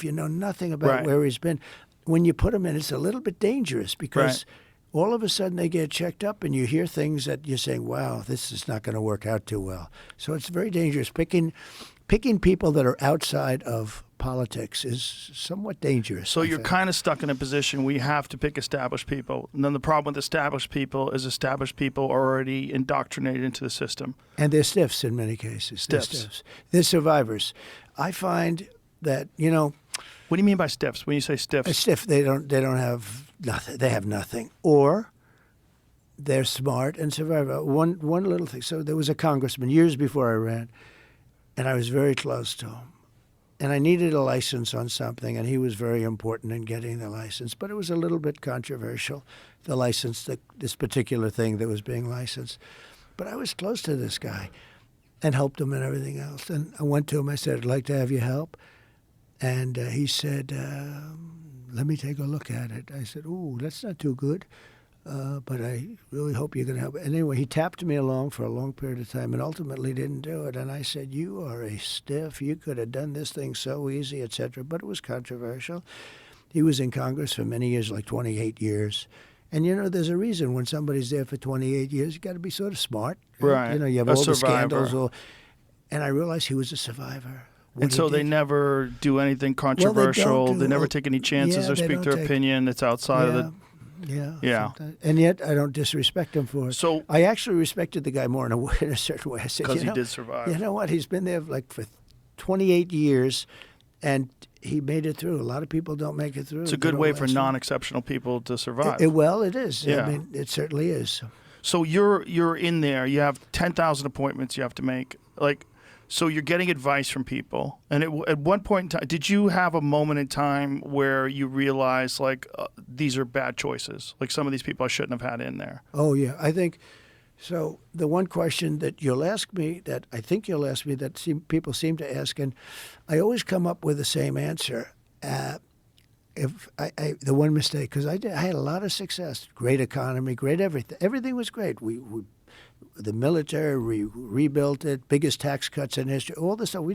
if you know nothing about Right. where he's been, when you put him in, it's a little bit dangerous because Right. all of a sudden they get checked up and you hear things that you're saying, wow, this is not going to work out too well. So it's very dangerous. Picking people that are outside of politics is somewhat dangerous. So I you're think. kind of stuck in a position where you have to pick established people. And then the problem with established people is established people are already indoctrinated into the system. And they're stiffs in many cases. They're Stiffs. stiffs. They're survivors. I find that, What do you mean by stiffs? When you say a stiffs, stiff, they don't have nothing. They have nothing. Or they're smart and survive. One little thing. So there was a congressman years before I ran, and I was very close to him. And I needed a license on something, and he was very important in getting the license. But it was a little bit controversial, the license, this particular thing that was being licensed. But I was close to this guy and helped him and everything else. And I went to him. I said, I'd like to have your help. And he said, let me take a look at it. I said, ooh, that's not too good. But I really hope you're going to help. And anyway, he tapped me along for a long period of time and ultimately didn't do it. And I said, you are a stiff. You could have done this thing so easy, etc. But it was controversial. He was in Congress for many years, like 28 years. And, there's a reason when somebody's there for 28 years, you got to be sort of smart. Right. You have A all the survivor. scandals. And I realized he was a survivor. What and he so they did- never do anything Well, controversial. They never well, take any chances yeah, or they speak don't their take- opinion that's outside of the. Yeah. sometimes. And yet I don't disrespect him for it. So- I actually respected the guy more in a certain way. I said, Because you he know, did survive. You know what? He's been there for 28 years, and he made it through. A lot of people don't make it through. It's a They good don't way for last long. non-exceptional people to survive. Well, it is. Yeah. I mean, it certainly is. So you're in there. You have 10,000 appointments you have to make. So you're getting advice from people. And at one point in time, did you have a moment in time where you realized these are bad choices? Like some of these people I shouldn't have had in there. Oh, yeah. I think so. The one question that you'll ask me, that I think you'll ask me, that people seem to ask, and I always come up with the same answer. If the one mistake, because I had a lot of success, great economy, great everything. Everything was great. The military, we rebuilt it, biggest tax cuts in history, all this stuff. We